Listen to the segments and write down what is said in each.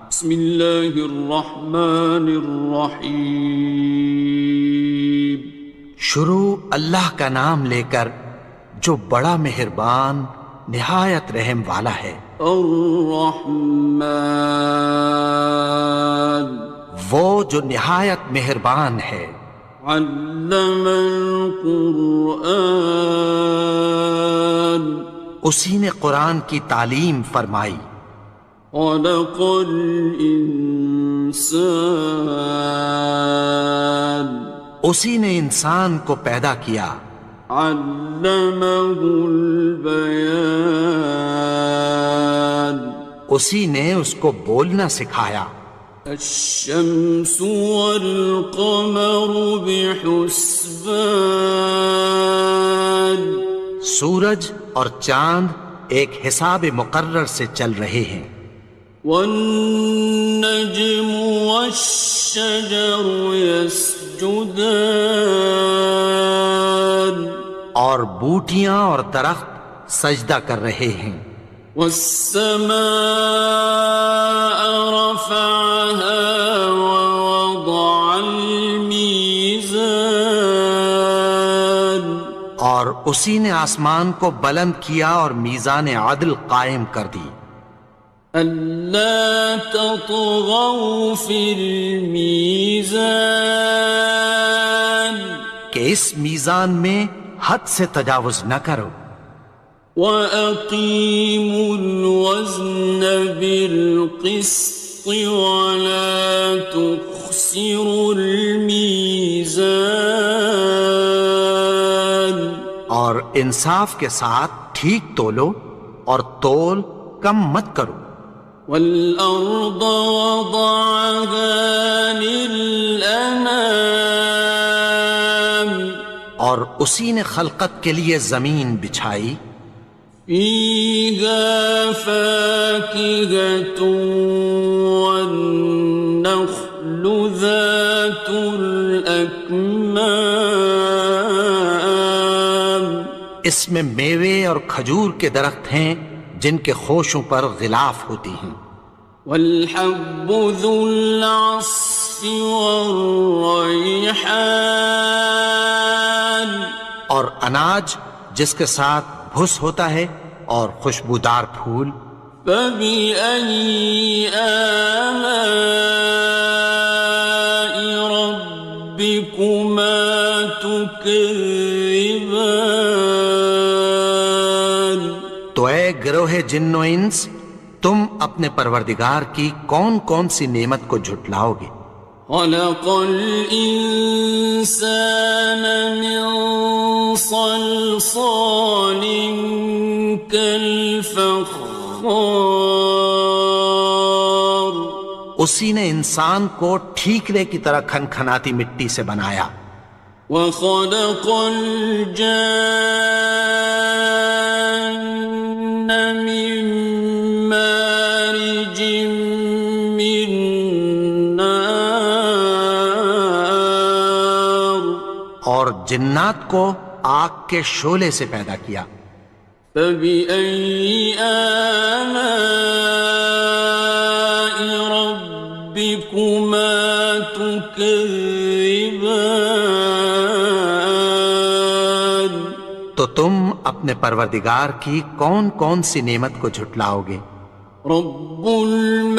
بسم اللہ الرحمن الرحیم. شروع اللہ کا نام لے کر جو بڑا مہربان نہایت رحم والا ہے. الرحمن وہ جو نہایت مہربان ہے. علم القرآن اسی نے قرآن کی تعلیم فرمائی. خلق الانسان اسی نے انسان کو پیدا کیا. علمہ البیان اسی نے اس کو بولنا سکھایا. الشمس والقمر بحسبان سورج اور چاند ایک حساب مقرر سے چل رہے ہیں. والنجم والشجر يسجدان اور بوٹیاں اور درخت سجدہ کر رہے ہیں. والسماء رفعها ووضع الميزان اور اسی نے آسمان کو بلند کیا اور میزان عدل قائم کر دی. ألا تطغوا في الميزان کہ اس میزان میں حد سے تجاوز نہ کرو. وَأَقِيمُوا الْوَزْنَ بِالْقِسْطِ وَلَا تُخْسِرُوا الْمِيزَانَ اور انصاف کے ساتھ ٹھیک تولو اور تول کم مت کرو. وَالْأَرْضَ وَضَعَهَا لِلْأَنَامِ اور اسی نے خلقت کے لیے زمین بچھائی. فِيهَا فَاكِهَةٌ وَالنَّخْلُ ذَاتُ الْأَكْمَامِ اس میں میوے اور کھجور کے درخت ہیں جن کے خوشوں پر غلاف ہوتی ہیں. وَالْحَبُّ ذُو الْعَصْفِ وَالرَّيْحَانِ اور اناج جس کے ساتھ بھس ہوتا ہے اور خوشبودار پھول. فَبِأَيِّ آلَاءِ رَبِّكُمَا تُكَذِّبَانِ تو اے گروہ جن و انس تم اپنے پروردگار کی کون کون سی نعمت کو جھٹلاؤ گے. خَلَقَ الْإِنسَانَ مِنْ صَلْصَالٍ كَالْفَخَّارِ اسی نے انسان کو ٹھیکرے کی طرح کھنکھناتی مٹی سے بنایا. وَخَلَقَ الْجَانَّ مِن مَّارِجٍ مِّن نَّارٍ اور جنات کو آگ کے شعلے سے پیدا کیا. فَبِأَيِّ آلَاءِ رَبِّكُمَا تُكَذِّبَانِ تو تم اپنے پروردگار کی کون کون سی نعمت کو جھٹلاؤ گے. رب المشرقين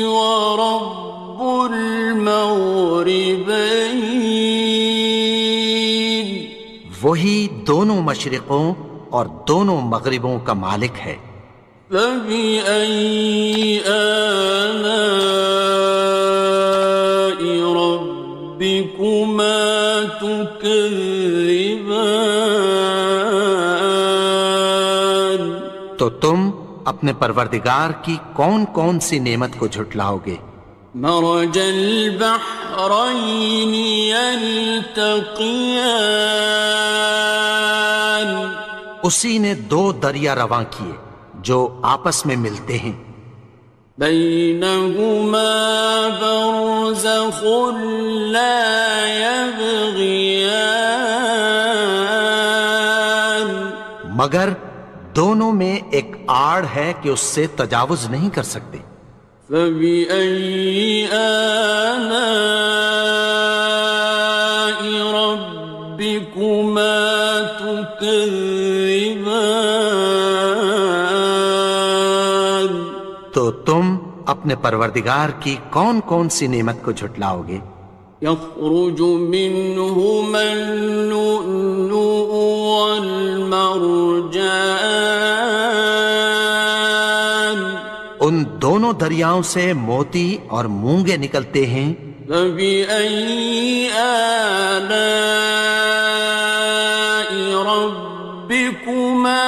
ورب المغربين وہی دونوں مشرقوں اور دونوں مغربوں کا مالک ہے. فبأي آلاء ربكما تكذبان تو تم اپنے پروردگار کی کون کون سی نعمت کو جھٹلاؤ گے. مرج البحرين يلتقيان اسی نے دو دریا رواں کیے جو آپس میں ملتے ہیں. بينهما برزخ لا يبغيان مگر دونوں میں ایک آڑ ہے کہ اس سے تجاوز نہیں کر سکتے۔ فبأي آلاء ربكما تكذبان؟ تو تم اپنے پروردگار کی کون کون سی نعمت کو جھٹلاؤ گے؟ يخرج منهما اللؤلؤ والمرجان، ان دونوں دریاؤں سے موتی اور مونگے نکلتے ہیں۔ فبأي آلاء ربكما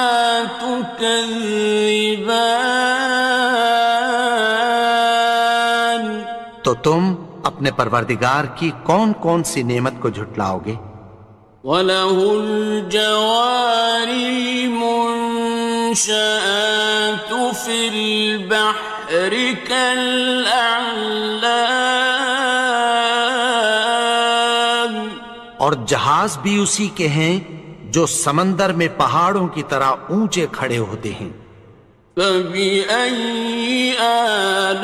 تكذبان؟ تو تم اپنے پروردگار کی کون کون سی نعمت کو جھٹلاؤ گے؟ وَلَهُ الْجَوَارِ الْمُنشَآتُ فِي الْبَحْرِ كَالْأَعْلَامِ، اور جہاز بھی اسی کے ہیں جو سمندر میں پہاڑوں کی طرح اونچے کھڑے ہوتے ہیں۔ فَبِأَيِّ آلَاءِ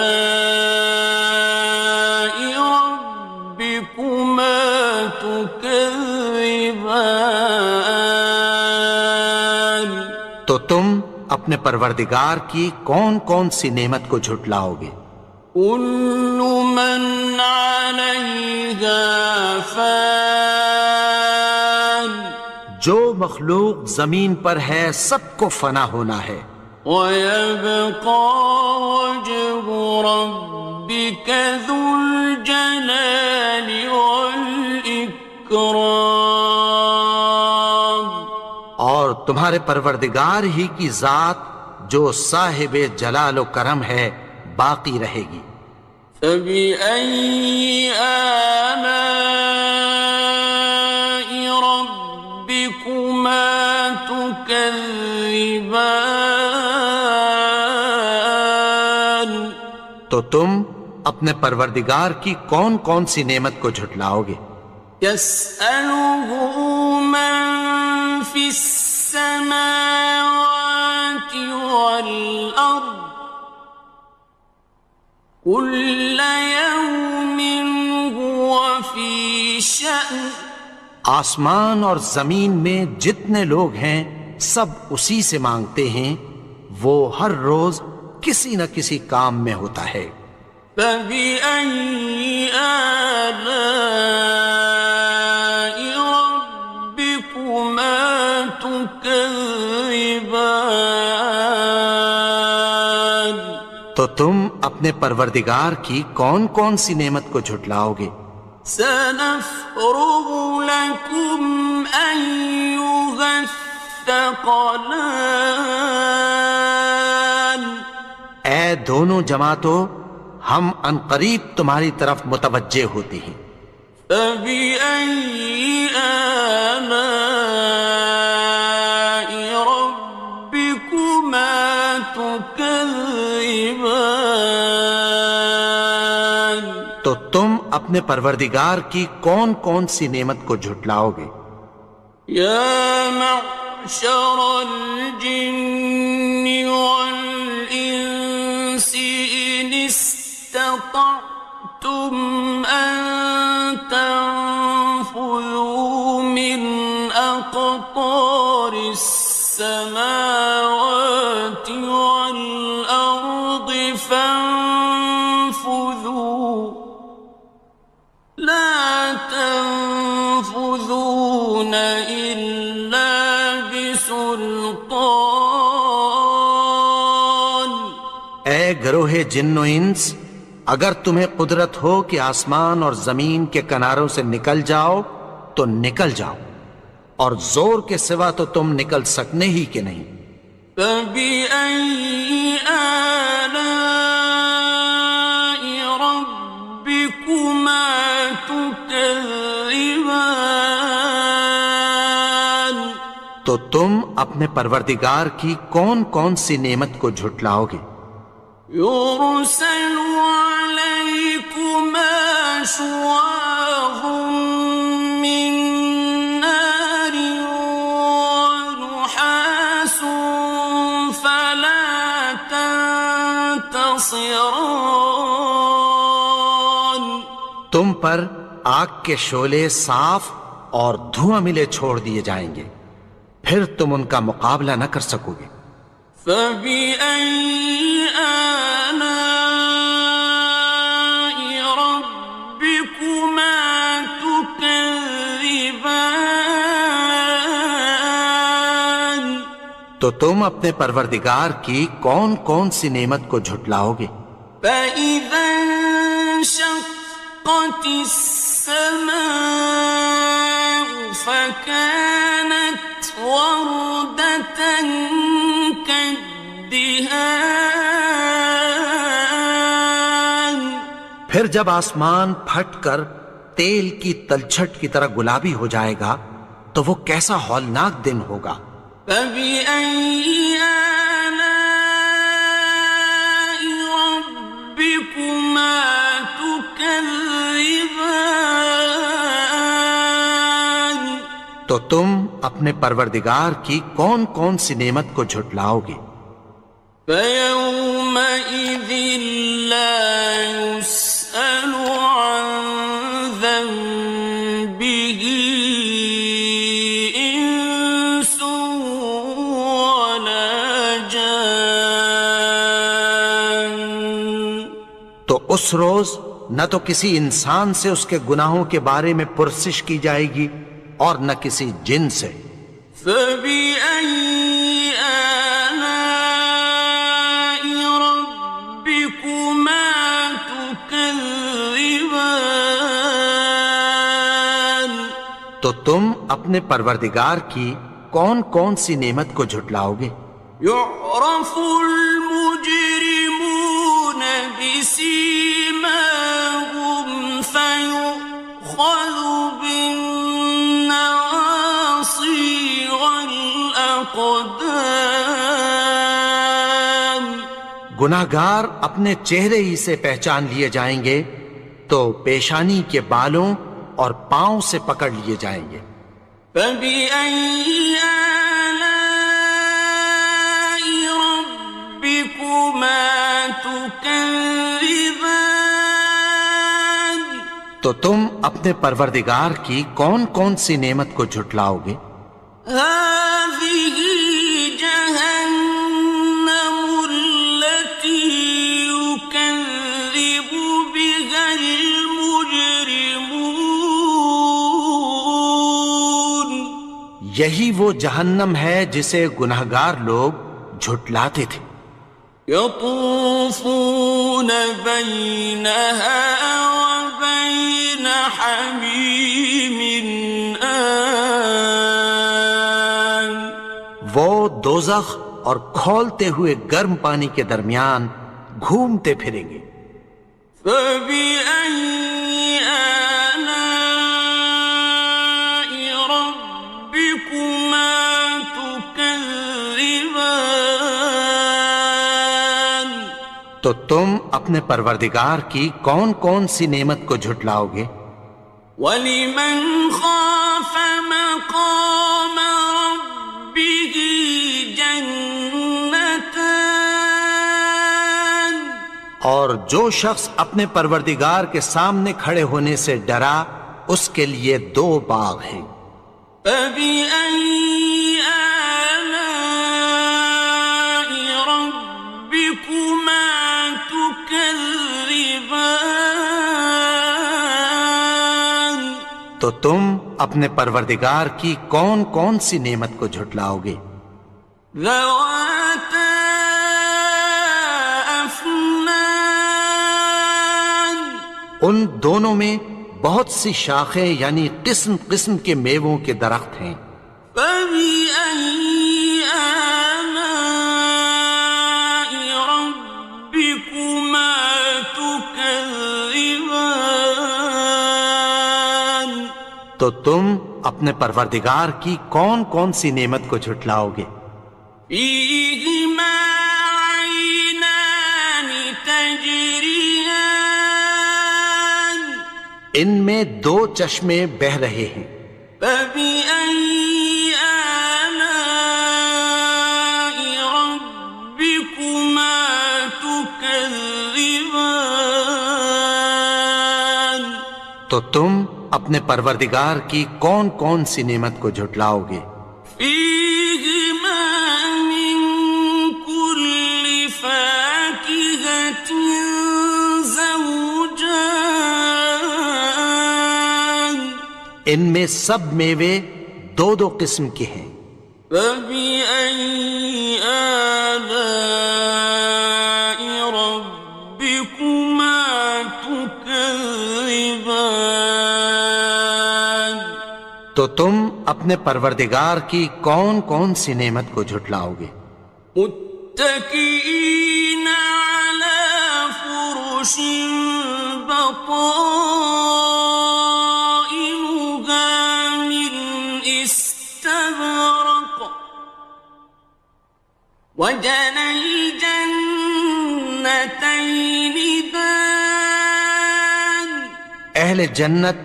رَبِّكُمَا تُكَذِّبَانِ؟ تو تم اپنے پروردگار کی کون کون سی نعمت کو جھٹلاؤ گے؟ كُلُّ مَنْ عَلَيْهَا فَانٍ، جو مخلوق زمین پر ہے سب کو فنا ہونا ہے۔ وَيَبْقَى وَجْهُ رَبِّكَ ذُو الْجَلَالِ وَالْإِكْرَامِ، اور تمہارے پروردگار ہی کی ذات جو صاحب جلال و کرم ہے باقی رہے گی۔ فَبِأَيِّ آلَاءِ رَبِّكُمَا تُكَذِّبَانِ؟ تو تم اپنے پروردگار کی کون کون سی نعمت کو جھٹلاؤ گے؟ يَسْأَلُهُ مَن فِي السَّمَاوَاتِ وَالْأَرْضِ كُلَّ يَوْمٍ هُوَ فِي شَأْنٍ، آسمان اور زمین میں جتنے لوگ ہیں سب اسی سے مانگتے ہیں، وہ ہر روز کسی نہ کسی کام میں ہوتا ہے۔ فَبِأَيِّ آلَاءِ رَبِّكُمَا تُكَذِّبَانِ؟ تو تم اپنے پروردگار کی کون کون سی نعمت کو جھٹلاؤ گے؟ سَنَفْرُغُ لَكُمْ أَيُّهَ الثَّقَلَانِ، اے دونوں جماعتوں، ہم عنقریب تمہاری طرف متوجہ ہوتے ہیں۔ فَبِأَيِّ آلَاءِ رَبِّكُمَا تُكَذِّبَانِ؟ تو تم اپنے پروردگار کی کون کون سی نعمت کو جھٹلاؤ گے؟ يَا مَعْشَرَ الْجِنِّ وَالْإِنسِ إِنِ اسْتَطَعْتُمْ أَن تَنفُذُوا مِنْ أَقْطَارِ السَّمَاوَاتِ وَالْأَرْضِ فَانفُذُوا لَا تَنفُذُونَ إِلَّا بِسُلْطَانٍ۔ اے گروہ جن و انس، اگر تمہیں قدرت ہو کہ آسمان اور زمین کے کناروں سے نکل جاؤ تو نکل جاؤ، اور زور کے سوا تو تم نکل سکنے ہی کہ نہیں۔ فَبِأَيِّ آلَاءِ رَبِّكُمَا تُكَذِّبَانِ؟ تو تم اپنے پروردگار کی کون کون سی نعمت کو جھٹلاؤ گے؟ يُرْسَلُ عَلَيْكُمَا شُوَاظٌ مِّن نَّارٍ وَنُحَاسٌ فَلَا ينتصران تم پر آگ کے شعلے صاف اور دھواں ملے چھوڑ دیے جائیں گے، پھر تم ان کا مقابلہ نہ کر سکو گے۔ فبأي آلاء ربكما تكذبان تو تم اپنے پروردگار کی کون کون سی نعمت کو جھٹلاؤ گے؟ فإذا انشقت السماء فكانت وردة كالدهان پھر جب آسمان پھٹ کر تیل کی تلچھٹ کی طرح گلابی ہو جائے گا تو وہ کیسا ہولناک دن ہوگا۔ فبأي آلاء ربكما تكذبان تو تم اپنے پروردگار کی کون کون سی نعمت کو جھٹلاؤ گے؟ فيومئذ لا يسأل عن ذنبه إنس ولا جان تو اس روز نہ تو کسی انسان سے اس کے گناہوں کے بارے میں پرسش کی جائے گی اور نہ کسی جن سے۔ فبأي آلاء ربكما تكذبان تو تم اپنے پروردگار کی کون کون سی نعمت کو جھٹلاؤ گے؟ يعرف المجرمون بسيماهم فيؤخذ بالنواصي والأقدام گناہگار اپنے چہرے ہی سے پہچان لیے جائیں گے تو پیشانی کے بالوں اور پاؤں سے پکڑ لیے جائیں گے۔ فبأي آلاء ربكما تكذبان تو تم اپنے پروردگار کی کون کون سی نعمت کو جھٹلاؤ گے؟ هذه جهنم التي يكذب بها المجرمون یہی وہ جہنم ہے جسے گناہگار لوگ جھٹلاتے تھے۔ يطوفون بينها وبين حميم آن وہ دوزخ اور کھولتے ہوئے گرم پانی کے درمیان گھومتے پھریں گے۔ فبأي آلاء ربكما تكذبان تو تم اپنے پروردگار کی کون کون سی نعمت کو جھٹلاؤ گے؟ وَلِمَنْ خَافَ مَقَامَ رَبِّهِ جَنَّتَانِ اور جو شخص اپنے پروردگار کے سامنے کھڑے ہونے سے ڈرا اس کے لیے دو باغ ہیں۔ فَبِأَيِّ آلَاءِ رَبِّكُمَا تُكَذِّبَانِ تو تم اپنے پروردگار کی کون کون سی نعمت کو جھٹلاؤ گے؟ ذَوَاتَا أَفْنَانٍ ان دونوں میں بہت سی شاخیں یعنی قسم قسم کے میووں کے درخت ہیں۔ فَبِأَيِّ آلَاءِ رَبِّكُمَا تُكَذِّبَانِ تو تم اپنے پروردگار کی کون کون سی نعمت کو جھٹلاؤ گے؟ فِيهِمَا عَيْنَانِ تَجْرِيَانِ ان میں دو چشمے بہہ رہے ہیں۔ فَبِأَيِّ آلَاءِ رَبِّكُمَا تُكَذِّبَانِ تو تم اپنے پروردگار کی کون کون سی نعمت کو جھٹلاؤ گے؟ فیہما من کل فاکہۃ زوجان، ان میں سب میوے دو دو قسم کے ہیں۔ فبأي آلاء ربكما تكذبان، تو تم اپنے پروردگار کی کون کون سی نعمت کو جھٹلاؤ گے؟ متكئين على فرش بطائنها من استبرق، وجنى الجنتين دان، اہل جنت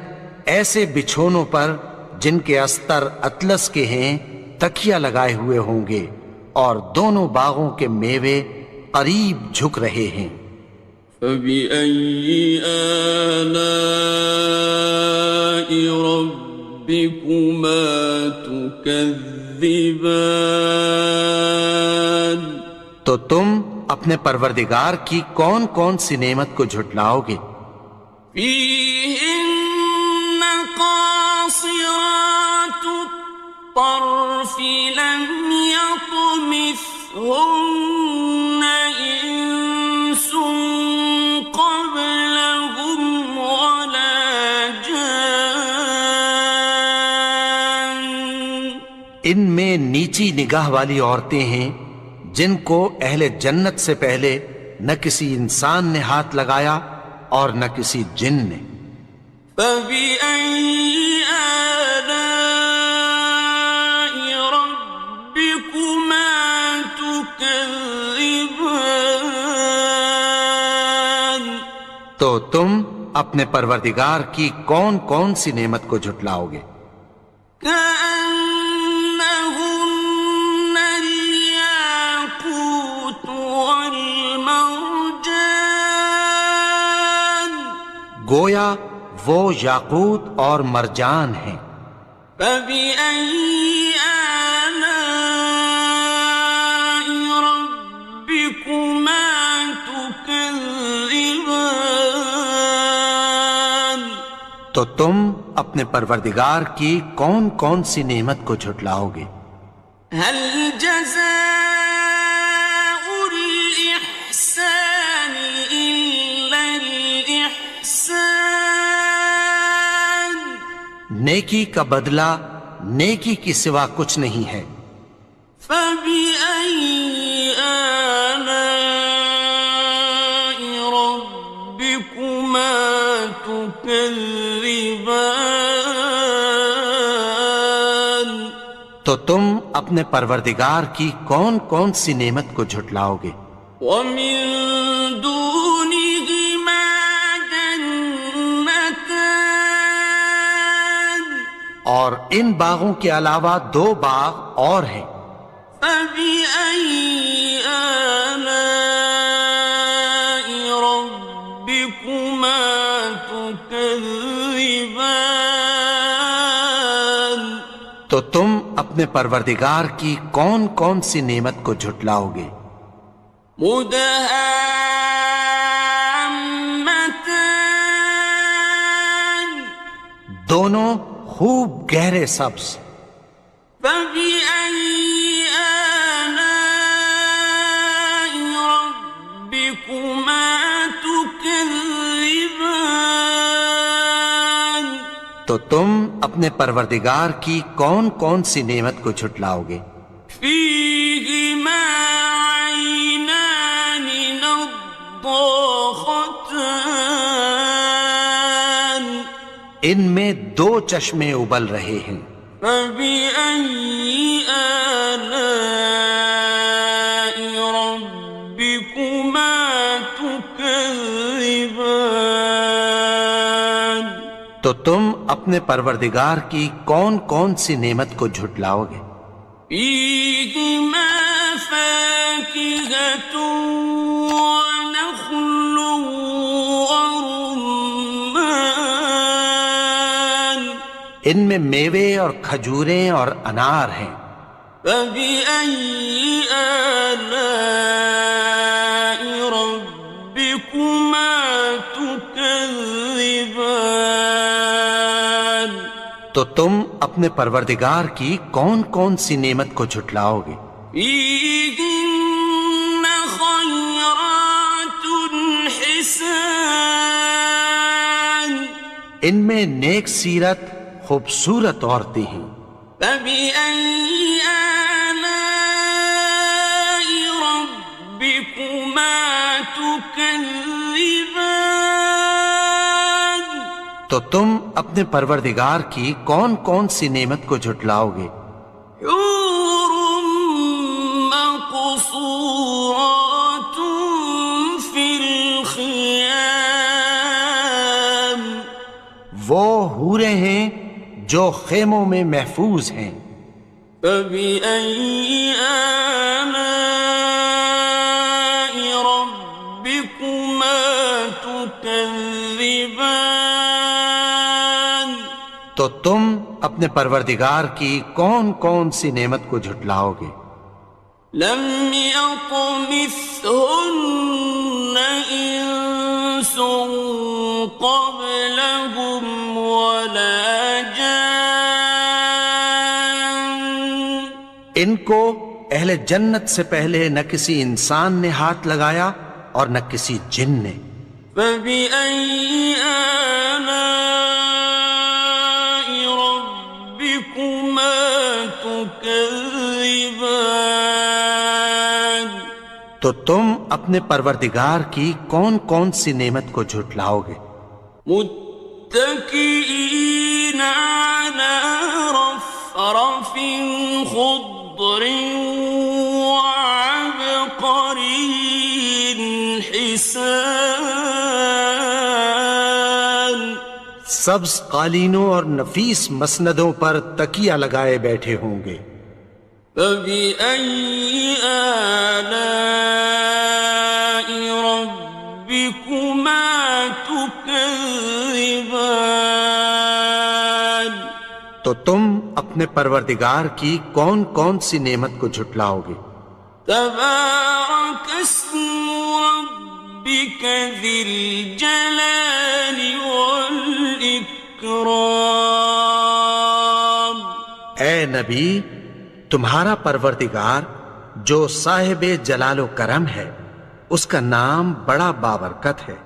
ایسے بچھونوں پر جن کے استر اطلس کے ہیں تکیہ لگائے ہوئے ہوں گے، اور دونوں باغوں کے میوے قریب جھک رہے ہیں۔ فبأي آلاء ربكما تكذبان، تو تم اپنے پروردگار کی کون کون سی نعمت کو جھٹلاؤ گے؟ فيهن قاصرات الطرف لم يطمثهن إنس قبلهم ولا جان، ان میں نیچی نگاہ والی عورتیں ہیں جن کو اہل جنت سے پہلے نہ کسی انسان نے ہاتھ لگایا اور نہ کسی جن نے۔ فبأي آلاء ربكما تكذبان، تو تم اپنے پروردگار کی کون کون سی نعمت کو جھٹلاؤ گے؟ كأنهن الياقوت والمرجان، گویا وہ یاقوت اور مرجان ہیں۔ فبأي آلاء ربكما تكذبان، تو تم اپنے پروردگار کی کون کون سی نعمت کو جھٹلاؤ گے؟ هل جزاء الإحسان إلا الإحسان، نیکی کا بدلہ نیکی کی سوا کچھ نہیں ہے۔ فبأي آلاء ربكما تكذبان، تو تم اپنے پروردگار کی کون کون سی نعمت کو جھٹلاؤ گے؟ ومن دونهما جنتان، اور ان باغوں کے علاوہ دو باغ اور ہیں۔ فبأي آلاء ربكما تكذبان، تو تم اپنے پروردگار کی کون کون سی نعمت کو جھٹلاؤ گے؟ مدهامتان، دونوں خوب گہرے سبز۔ فبأي آلاء ربكما تكذبان، تو تم اپنے پروردگار کی کون کون سی نعمت کو جھٹلاؤ گے؟ فيهما عينان نضاختان، ان میں دو چشمے ابل رہے ہیں۔ فبأي آلاء ربكما تكذبان، تو تم اپنے پروردگار کی کون کون سی نعمت کو جھٹلاؤ گے؟ فيهما فاكهة ونخل ورمان، ان میں میوے اور کھجوریں اور انار ہیں۔ فبأي آلاء ربكما تكذبان؟ تو تم اپنے پروردگار کی کون کون سی نعمت کو جھٹلاؤ گے؟ فيهن خيرات حسان، ان میں نیک سیرت خوبصورت عورتیں ہیں۔ فبأي آلاء ربكما تكذبان؟ تو تم اپنے پروردگار کی کون کون سی نعمت کو جھٹلاؤ گے؟ حور مقصورات في الخيام، وہ حوریں ہیں جو خیموں میں محفوظ ہیں۔ فبأي آلاء ربكما تكذبان؟ تو تم اپنے پروردگار کی کون کون سی نعمت کو جھٹلاؤ گے؟ لم يطمثهن إنس قبلهم ولا جان، ان کو اہل جنت سے پہلے نہ کسی انسان نے ہاتھ لگایا اور نہ کسی جن نے۔ فبأي آلاء ربكما تكذبان؟ تو تم اپنے پروردگار کی کون کون سی نعمت کو جھٹلاؤ گے؟ متكئين على رفرف خضر وعبقري حسان، سبز قالینوں اور نفیس مسندوں پر تکیہ لگائے بیٹھے ہوں گے۔ فبأي آلاء ربكما تكذبان؟ تو تم اپنے پروردگار کی کون کون سی نعمت کو جھٹلاؤ گے؟ تبارك اسم ربك ذي الجلال والإكرام۔ اے نبی، تمہارا پروردگار جو صاحب جلال و کرم ہے، اس کا نام بڑا بابرکت ہے۔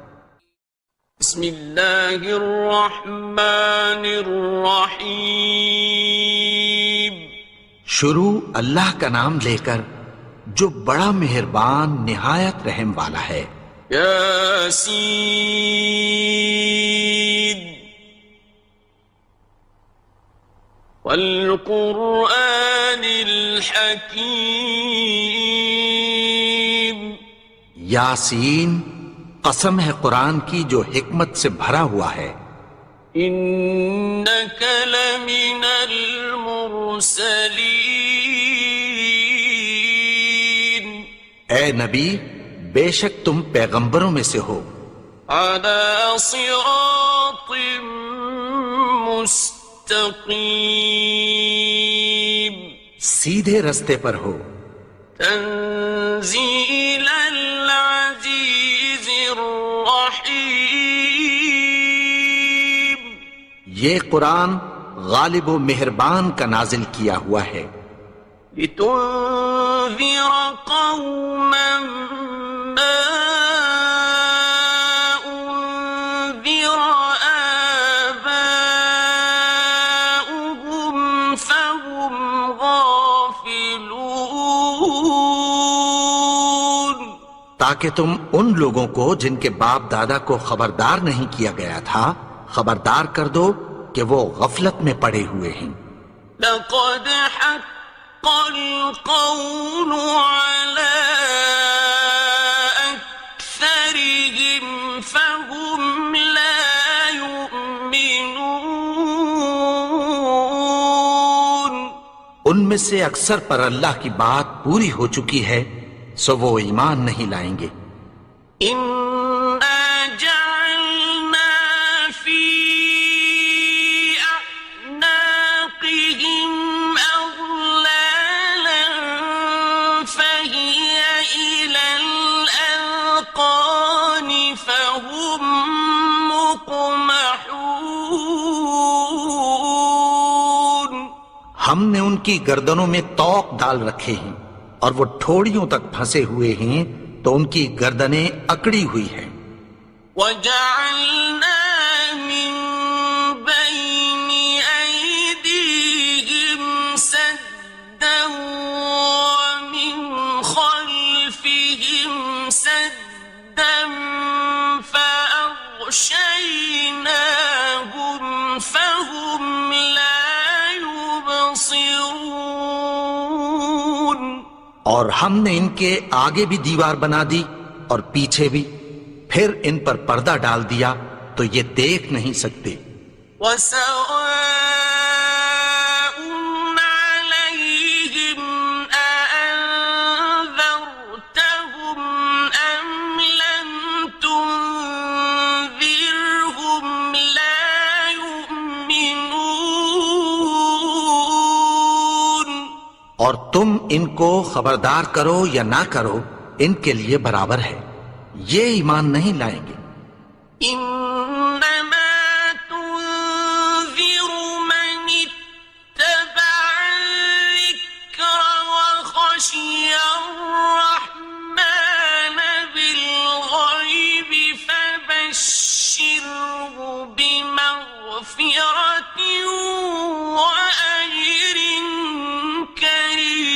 بسم اللہ الرحمن الرحیم، شروع اللہ کا نام لے کر جو بڑا مہربان نہایت رحم والا ہے۔ یاسین والقرآن الحکیم، یاسین، قسم ہے قرآن کی جو حکمت سے بھرا ہوا ہے۔ انک لمن المرسلین، اے نبی، بے شک تم پیغمبروں میں سے ہو۔ علی صراط مستقیم، سیدھے رستے پر ہو۔ تنزیل العزیز الرحیم، یہ قرآن غالب و مہربان کا نازل کیا ہوا ہے۔ لتنذر قوما ما انذر آباؤهم فهم غافلون، تاکہ تم ان لوگوں کو جن کے باپ دادا کو خبردار نہیں کیا گیا تھا خبردار کر دو کہ وہ غفلت میں پڑے ہوئے ہیں۔ لقد حق القول على أكثرهم فهم لا يؤمنون، ان میں سے اکثر پر اللہ کی بات پوری ہو چکی ہے سو وہ ایمان نہیں لائیں گے۔ إنا جعلنا في أعناقهم کی گردنوں میں طوق ڈال رکھے ہیں اور وہ ٹھوڑیوں تک پھنسے ہوئے ہیں تو ان کی گردنیں اکڑی ہوئی ہیں. وَجَعَلْنَا مِن بَيْنِ أَيْدِيهِمْ سَدًّا وَمِنْ خَلْفِهِمْ سَدًّا فَأَغْشَيْنَاهُمْ فَهُمْ لَا يُبْصِرُونَ. اور ہم نے ان کے آگے بھی دیوار بنا دی اور پیچھے بھی، پھر ان پر پردہ ڈال دیا تو یہ دیکھ نہیں سکتے. وَسَوَاءٌ عَلَيْهِمْ أَأَنذَرْتَهُمْ أَمْ لَمْ تُنذِرْهُمْ لَا يُؤْمِنُونَ. اور تم ان کو خبردار کرو یا نہ کرو ان کے لیے برابر ہے، یہ ایمان نہیں لائیں گے. إنما تنذر من اتبع الذكر وخشي الرحمن بالغيب فبشره بمغفرة وأجر كريم.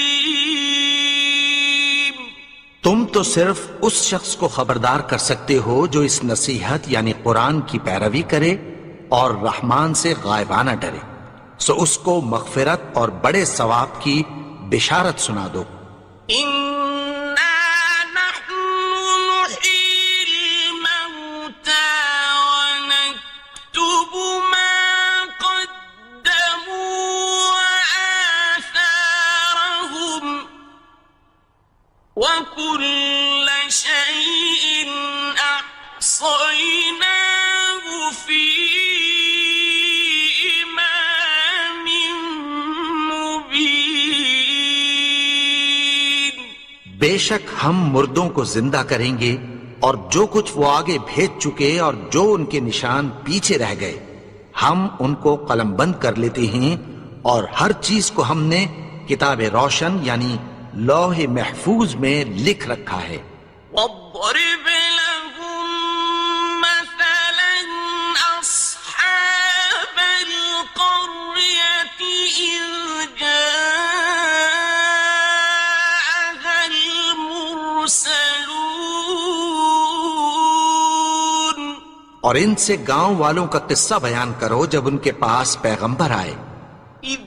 تم تو صرف اس شخص کو خبردار کر سکتے ہو جو اس نصیحت یعنی قرآن کی پیروی کرے اور رحمان سے غائبانہ ڈرے، سو اس کو مغفرت اور بڑے ثواب کی بشارت سنا دو. إنا نحن نحيي الموتى ونكتب ما قدموا وآثارهم وكل شيء أحصيناه في إمام مبين. بے شک ہم مردوں کو زندہ کریں گے اور جو کچھ وہ آگے بھیج چکے اور جو ان کے نشان پیچھے رہ گئے ہم ان کو قلم بند کر لیتے ہیں، اور ہر چیز کو ہم نے کتاب روشن یعنی لوح محفوظ میں لکھ رکھا ہے. واضرب لهم مثلا أصحاب القرية إذ جاءها المرسلون. اور ان سے گاؤں والوں کا قصہ بیان کرو جب ان کے پاس پیغمبر آئے. إذ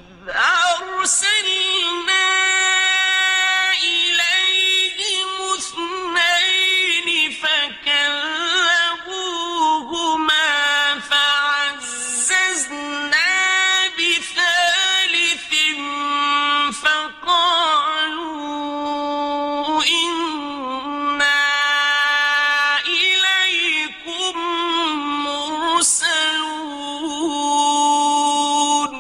أرسلنا إليهم اثنين فكذبوهما فعززنا بثالث فقالوا إنا إليكم مرسلون.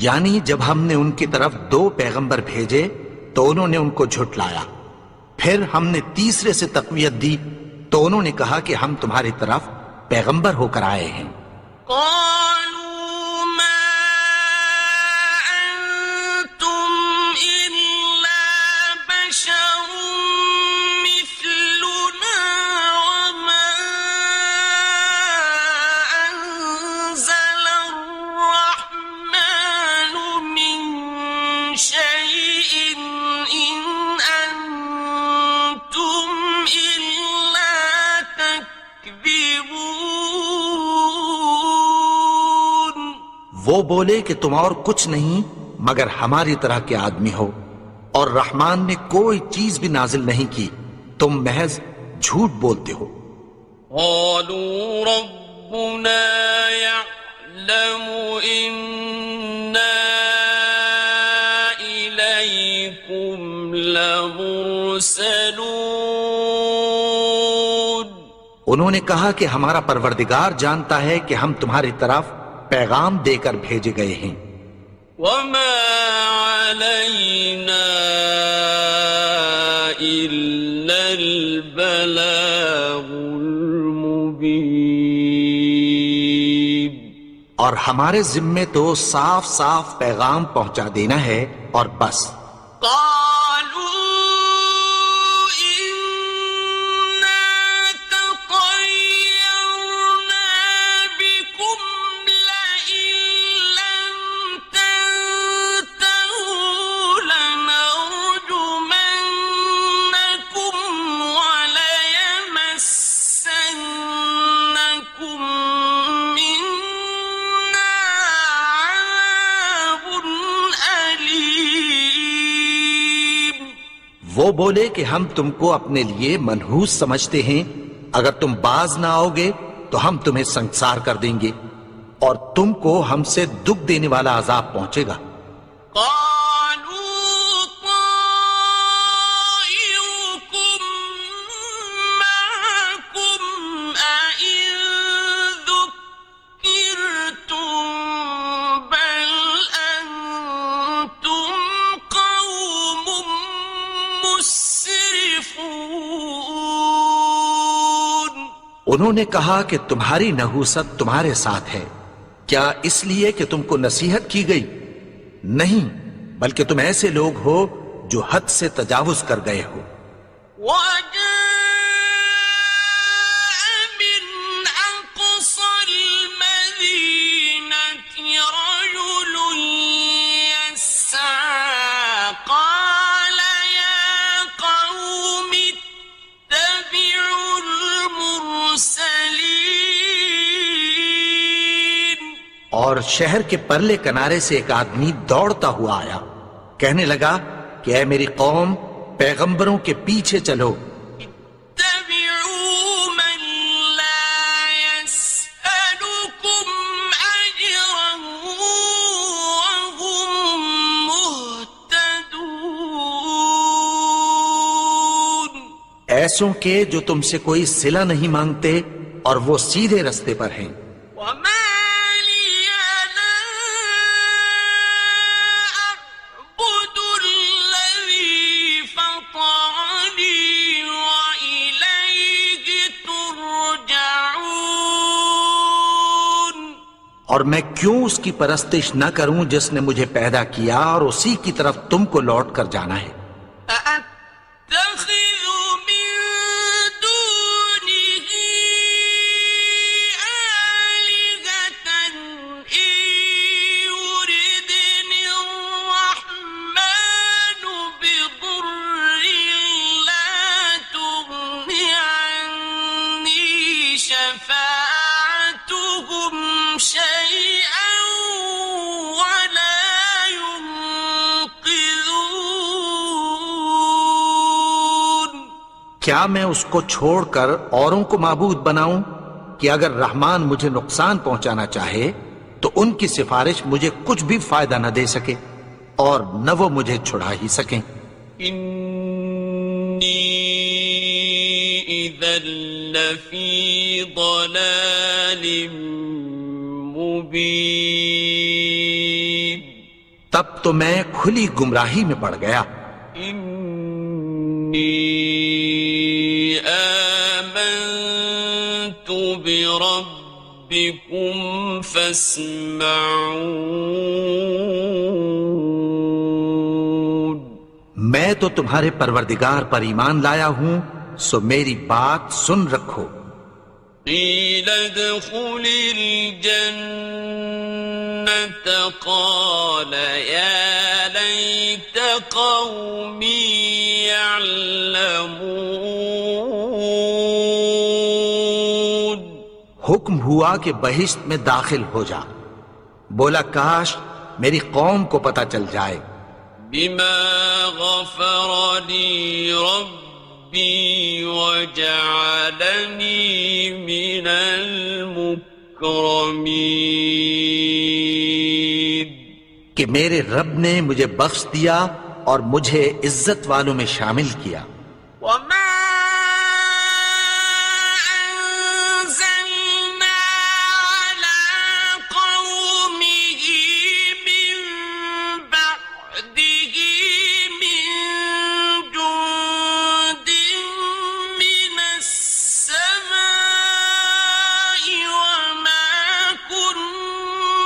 یعنی جب ہم نے ان کی طرف 2 پیغمبر بھیجے تو انہوں نے ان کو جھٹلایا، پھر ہم نے تیسرے سے تقویت دی تو انہوں نے کہا کہ ہم تمہاری طرف پیغمبر ہو کر آئے ہیں. قالوا ما أنتم إلا بشر مثلنا وما أنزل الرحمن من شيء إن أنتم إلا تكذبون. وہ بولے کہ تم اور کچھ نہیں مگر ہماری طرح کے آدمی ہو، اور رحمان نے کوئی چیز بھی نازل نہیں کی، تم محض جھوٹ بولتے ہو. قالوا ربنا يعلم إنا إليكم لمرسلون. انہوں نے کہا کہ ہمارا پروردگار جانتا ہے کہ ہم تمہاری طرف پیغام دے کر بھیجے گئے ہیں. وما علينا إلا البلاغ المبين. اور ہمارے ذمے تو صاف صاف پیغام پہنچا دینا ہے اور بس. قالوا إنا تطيرنا بكم لئن لم تنتهوا لنرجمنكم وليمسنكم منا عذاب أليم. وہ بولے کہ ہم تم کو اپنے لیے منحوس سمجھتے ہیں، اگر تم باز نہ آؤ گے تو ہم تمہیں سنسار کر دیں گے اور تم کو ہم سے دکھ دینے والا عذاب پہنچے گا. قالوا طائركم معكم أئن ذكرتم بل أنتم قوم مسرفون. انہوں نے کہا کہ تمہاری نحوست تمہارے ساتھ ہے، کیا اس لیے کہ تم کو نصیحت کی گئی؟ نہیں، بلکہ تم ایسے لوگ ہو جو حد سے تجاوز کر گئے ہو. وجاء من أقصى المدينة رجل يسعى قال يا قوم اتبعوا المرسلين. اور شہر کے پرلے کنارے سے ایک آدمی دوڑتا ہوا آیا، کہنے لگا کہ اے میری قوم، پیغمبروں کے پیچھے چلو. اتبعوا من لا يسألكم أجرا وهم مهتدون. ایسوں کے جو تم سے کوئی صلہ نہیں مانگتے اور وہ سیدھے رستے پر ہیں. وما لي لا أعبد الذي فطرني وإليه ترجعون. اور میں کیوں اس کی پرستش نہ کروں جس نے مجھے پیدا کیا اور اسی کی طرف تم کو لوٹ کر جانا ہے. أأتخذ من دونه آلهة إن يردني الرحمن بضر لا تغن عني شفاعتهم شيئا ولا ينقذون. کیا میں اس کو چھوڑ کر اوروں کو معبود بناؤں کہ اگر رحمان مجھے نقصان پہنچانا چاہے تو ان کی سفارش مجھے کچھ بھی فائدہ نہ دے سکے اور نہ وہ مجھے چھڑا ہی سکیں. إني إذا لفي ضلال مبين. تب تو میں کھلی گمراہی میں پڑ گیا. إني آمنت بربكم فاسمعون. میں تو تمہارے پروردگار پر ایمان لایا ہوں، سو میری بات سن رکھو. قيل ادخل الجنة قال يا ليت قومي يعلمون. حکم ہوا کہ بہشت میں داخل ہو جا. بولا کاش میری قوم کو پتہ چل جائے. بما غفر لي ربي وجعلني من المكرمين. کہ میرے رب نے مجھے بخش دیا اور مجھے عزت والوں میں شامل کیا. وما أنزلنا على قومه من بعده من جند من السماء وما كنا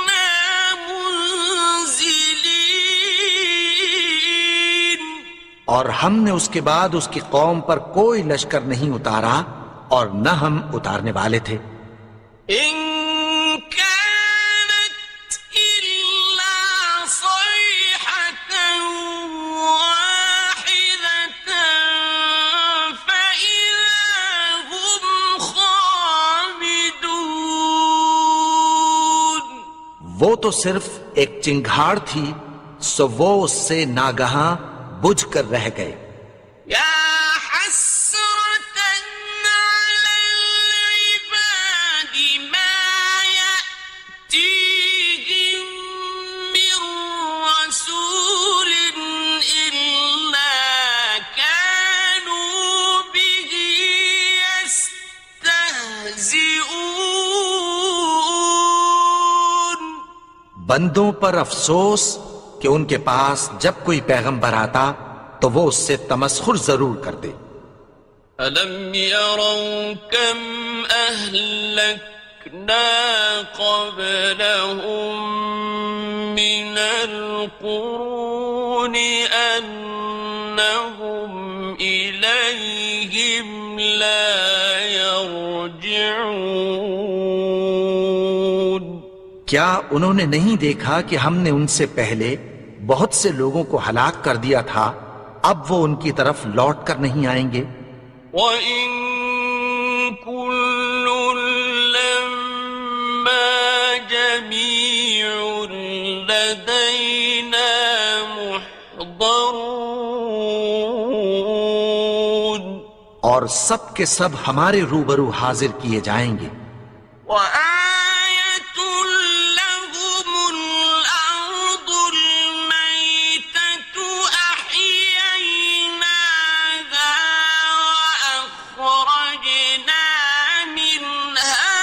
اور ہم نے اس کے بعد اس کی قوم پر کوئی لشکر نہیں اتارا اور نہ ہم اتارنے والے تھے. إن كانت إلا صيحة واحدة فإذا هم خامدون. وہ تو صرف ایک چنگھاڑ تھی، سو وہ اس سے ناگہاں بجھ کر رہ گئے. يا حسرة على العباد ما يأتيهم من رسول إلا كانوا به يستهزئون. بندوں پر افسوس کہ ان کے پاس جب کوئی پیغمبر آتا تو وہ اس سے تمسخر ضرور کرتے. أَلَمْ يَرَوْا كَمْ أَهْلَكْنَا قَبْلَهُمْ مِنَ الْقُرُونِ أَنَّهُمْ إِلَيْهِمْ لَا يَرْجِعُونَ. کیا انہوں نے نہیں دیکھا کہ ہم نے ان سے پہلے بہت سے لوگوں کو ہلاک کر دیا تھا، اب وہ ان کی طرف لوٹ کر نہیں آئیں گے. وَإِن كُلٌّ لَّمَّا جَمِيعٌ لَّدَيْنَا مُحْضَرُونَ. اور سب کے سب ہمارے روبرو حاضر کیے جائیں گے. وَآيَةٌ لَّهُمُ الْأَرْضُ الْمَيْتَةُ أَحْيَيْنَاهَا وَأَخْرَجْنَا مِنْهَا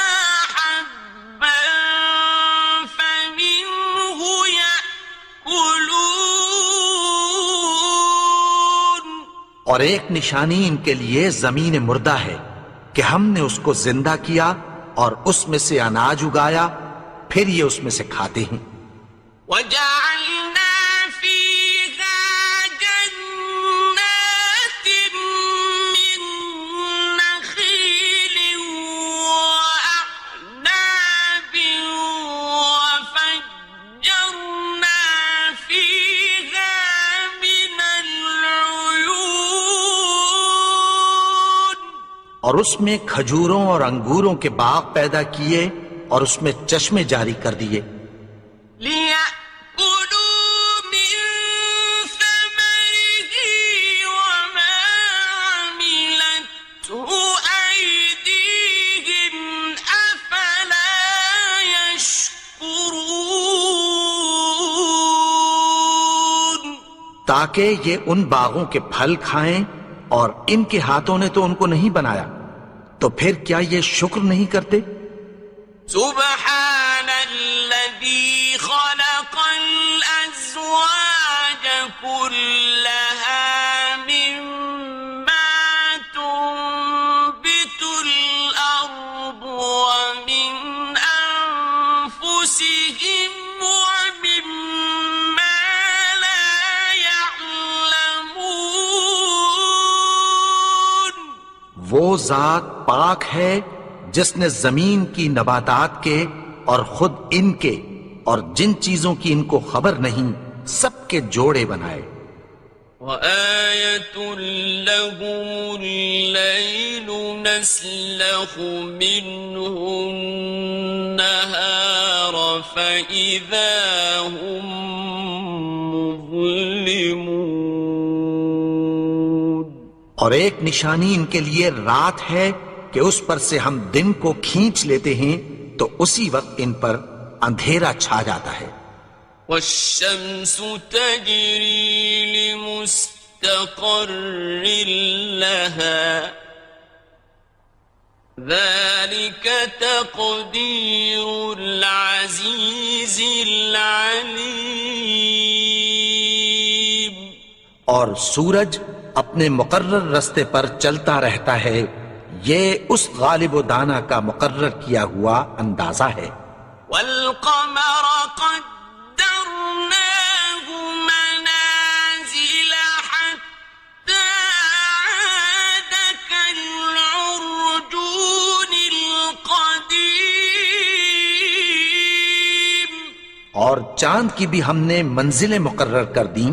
حَبًّا فَمِنْهُ يَأْكُلُونَ. اور ایک نشانی ان کے لیے زمین مردہ ہے کہ ہم نے اس کو زندہ کیا اور اس میں سے اناج اگایا، پھر یہ اس میں سے کھاتے ہیں. وَجَعَلْنَا فِيهَا جَنَّاتٍ مِّن نَّخِيلٍ وَأَعْنَابٍ وَفَجَّرْنَا فِيهَا مِنَ الْعُيُونِ. اور اس میں کھجوروں اور انگوروں کے باغ پیدا کیے اور اس میں چشمے جاری کر دیے. لِيَأْكُلُوا مِن ثَمَرِهِ وَمَا عَمِلَتْهُ أَيْدِيهِمْ أَفَلَا يَشْكُرُونَ. تاکہ یہ ان باغوں کے پھل کھائیں اور ان کے ہاتھوں نے تو ان کو نہیں بنایا، تو پھر کیا یہ شکر نہیں کرتے؟ سبحان الذي خلق الأزواج كلها مما تنبت الأرض ومن أنفسهم ومما لا يعلمون. وہ ذات پاک ہے جس نے زمین کی نباتات کے اور خود ان کے اور جن چیزوں کی ان کو خبر نہیں سب کے جوڑے بنائے. وَآيَةٌ لَّهُمُ اللَّيْلُ نَسْلَخُ مِنْهُ النَّهَارَ فَإِذَا هُم مُظْلِمُونَ. اور ایک نشانی ان کے لیے رات ہے کہ اس پر سے ہم دن کو کھینچ لیتے ہیں تو اسی وقت ان پر اندھیرا چھا جاتا ہے. وَالشَّمْسُ تَجْرِي لِمُسْتَقَرٍّ لَّهَا ذَلِكَ تَقْدِيرُ الْعَزِيزِ الْعَلِيمِ. اور سورج اپنے مقرر رستے پر چلتا رہتا ہے، یہ اس غالب و دانا کا مقرر کیا ہوا اندازہ ہے. وَالْقَمَرَ قَدَّرْنَاهُ مَنَازِلَ حَتَّى اور چاند کی بھی ہم نے منزلیں مقرر کر دیں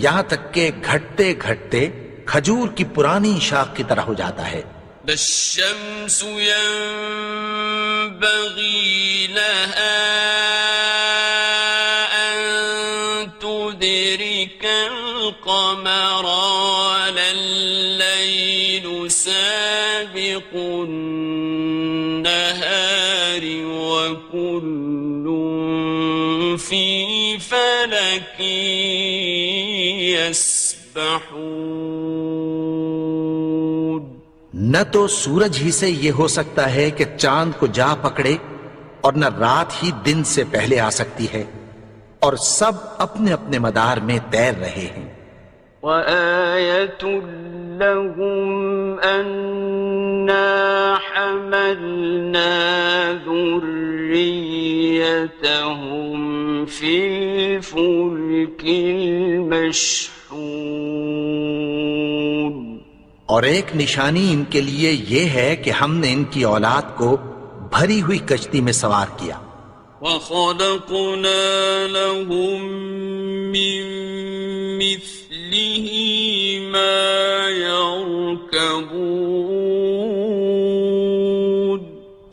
یہاں تک کہ گھٹتے گھٹتے کھجور کی پرانی شاخ کی طرح ہو جاتا ہے. الشمس ينبغي لها أن تدرك القمر ولا الليل سابق النهار وكل في فلك يسبحون. نہ تو سورج ہی سے یہ ہو سکتا ہے کہ چاند کو جا پکڑے اور نہ رات ہی دن سے پہلے آ سکتی ہے، اور سب اپنے اپنے مدار میں تیر رہے ہیں. وَآيَةٌ لَهُمْ أَنَّا حَمَلْنَا ذُرِّيَّتَهُمْ فِي الْفُلْكِ الْمَشْحُونِ. اور ایک نشانی ان کے لیے یہ ہے کہ ہم نے ان کی اولاد کو بھری ہوئی کشتی میں سوار کیا. وَخَلَقْنَا لَهُم مِّن مِّثْلِهِ مَا يَرْكَبُونَ.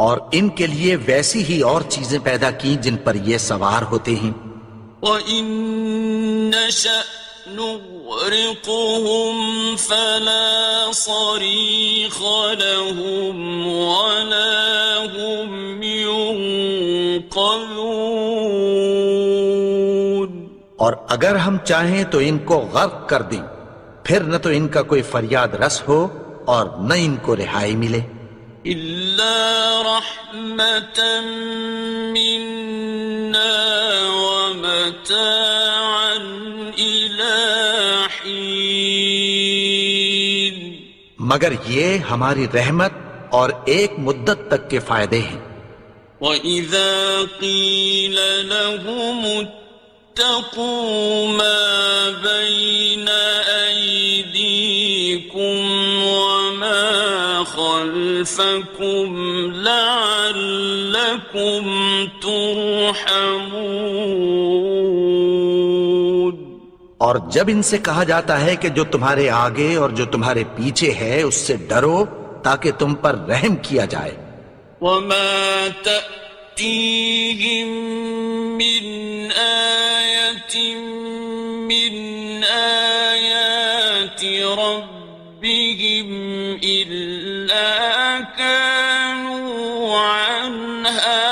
اور ان کے لیے ویسی ہی اور چیزیں پیدا کی جن پر یہ سوار ہوتے ہیں. وَإِن نَّشَأْ نُغْرِقْهُمْ فَلَا صَرِيخَ لَهُمْ وَلَا هُمْ يُنقَذُونَ. اور اگر ہم چاہیں تو ان کو غرق کر دیں، پھر نہ تو ان کا کوئی فریاد رس ہو اور نہ ان کو رہائی ملے. إِلَّا رَحْمَةً مِّنَّا وَمَتَاعًا إِلَىٰ حِينٍ. مگر یہ ہماری رحمت اور ایک مدت تک کے فائدے ہیں. وَإِذَا قِيلَ لَهُمُ اتَّقُوا مَا بَيْنَ أَيْدِيكُمْ وَمَا خَلْفَكُمْ لَعَلَّكُمْ تُرْحَمُونَ. اور جب ان سے کہا جاتا ہے کہ جو تمہارے آگے اور جو تمہارے پیچھے ہے اس سے ڈرو تاکہ تم پر رحم کیا جائے. وَمَا تَأْتِيهِم مِّنْ آيَةٍ مِّنْ آيَاتِ رَبِّهِمْ إِلَّا كَانُوا عَنْهَا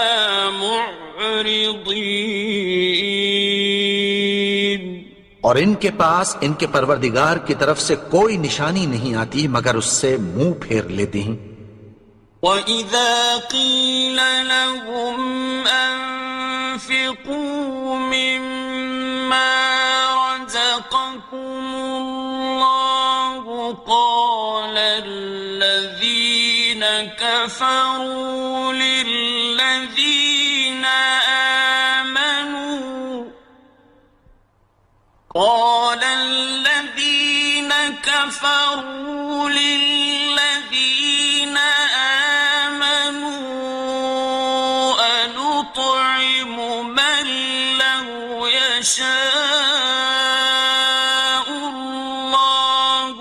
مُعْرِضِينَ. اور ان کے پاس ان کے پروردگار کی طرف سے کوئی نشانی نہیں آتی مگر اس سے منہ پھیر لیتے ہیں. وَإِذَا قِيلَ لَهُمْ أَنفِقُوا مِمَّا رَزَقَكُمُ اللَّهُ قَالَ الَّذِينَ كَفَرُوا لِلَّذِينَ آمَنُوا أَنُطْعِمُ مَن لَّوْ يَشَاءُ اللَّهُ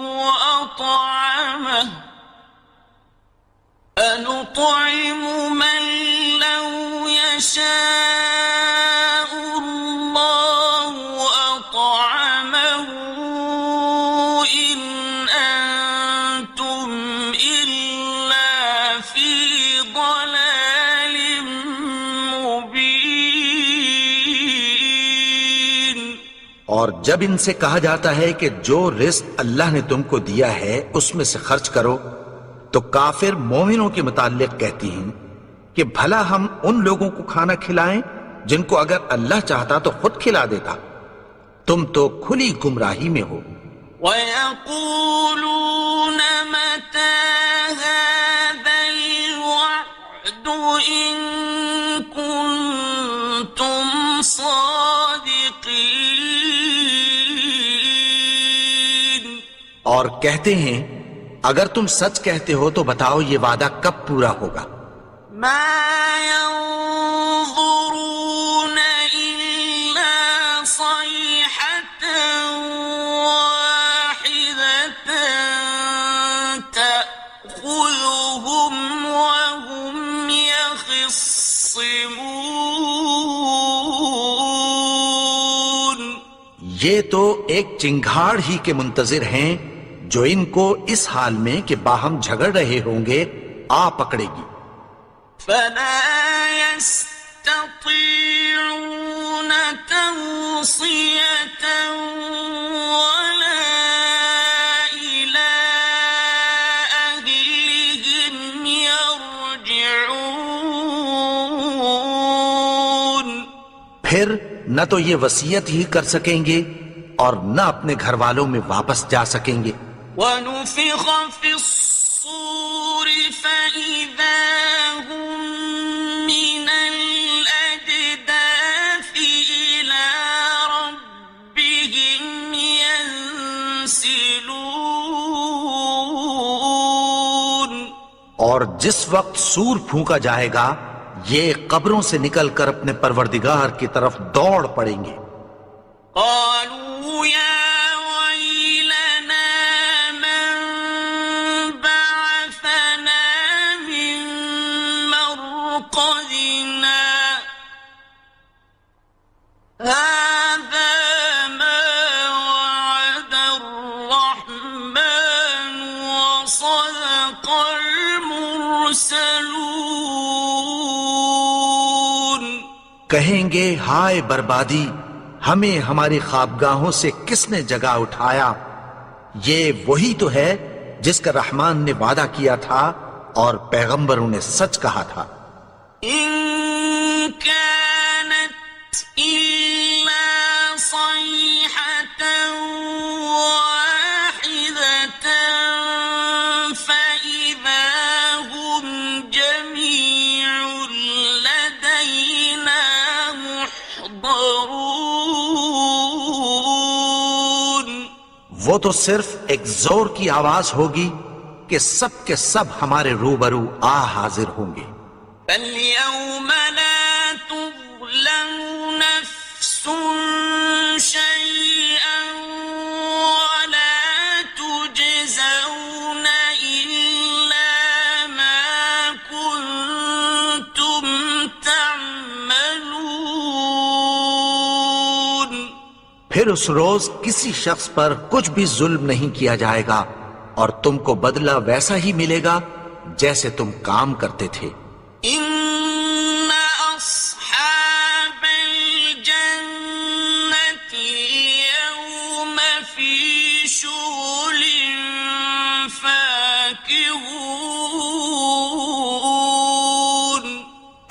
أَطْعَمَهُ أَنُطْعِمُ مَن لَّوْ يَشَاءُ اللَّهُ أَطْعَمَهُ إِنْ أَنتُمْ إِلَّا فِي ضَلَالٍ مُّبِينٍ. اور جب ان سے کہا جاتا ہے کہ جو رزق اللہ نے تم کو دیا ہے اس میں سے خرچ کرو تو کافر مومنوں کے متعلق کہتی ہیں کہ بھلا ہم ان لوگوں کو کھانا کھلائیں جن کو اگر اللہ چاہتا تو خود کھلا دیتا. تم تو کھلی گمراہی میں ہو. وَيَقُولُونَ مَتَىٰ هَٰذَا الْوَعْدُ إِن كُنتُمْ صَادِقِينَ. اور کہتے ہیں اگر تم سچ کہتے ہو تو بتاؤ یہ وعدہ کب پورا ہوگا. مَا يَنظُرُونَ إِلَّا يخصمون یہ تو ایک چنگھاڑ ہی کے منتظر ہیں جو ان کو اس حال میں کہ باہم جھگڑ رہے ہوں گے آ پکڑے گی. فلا يستطيعون توصية ولا إلى أهلهم يرجعون. پھر نہ تو یہ وصیت ہی کر سکیں گے اور نہ اپنے گھر والوں میں واپس جا سکیں گے. ونفخ في الصور فإذا هم من الأجداث إلى ربهم ينسلون. اور جس وقت سور پھونکا جائے گا یہ قبروں سے نکل کر اپنے پروردگار کی طرف دوڑ پڑیں گے. قالوا يا ويلنا من بعثنا من مرقدنا هذا ما وعد الرحمن وصدق المرسلون. کہیں گے ہائے بربادی، ہمیں ہماری خوابگاہوں سے کس نے جگا اٹھایا؟ یہ وہی تو ہے جس کا رحمان نے وعدہ کیا تھا اور پیغمبروں نے سچ کہا تھا. إن كانت إلا صيحة واحدة فإذا هم جميع لدينا محضرون. وہ تو صرف ایک زور کی آواز ہوگی کہ سب کے سب ہمارے روبرو آ حاضر ہوں گے. فاليوم لا تظلم نفس شيئا ولا تجزون إلا ما كنتم تعملون. پھر اس روز کسی شخص پر کچھ بھی ظلم نہیں کیا جائے گا اور تم کو بدلہ ویسا ہی ملے گا جیسے تم کام کرتے تھے. إن أصحاب الجنة اليوم في شغل فاكهون.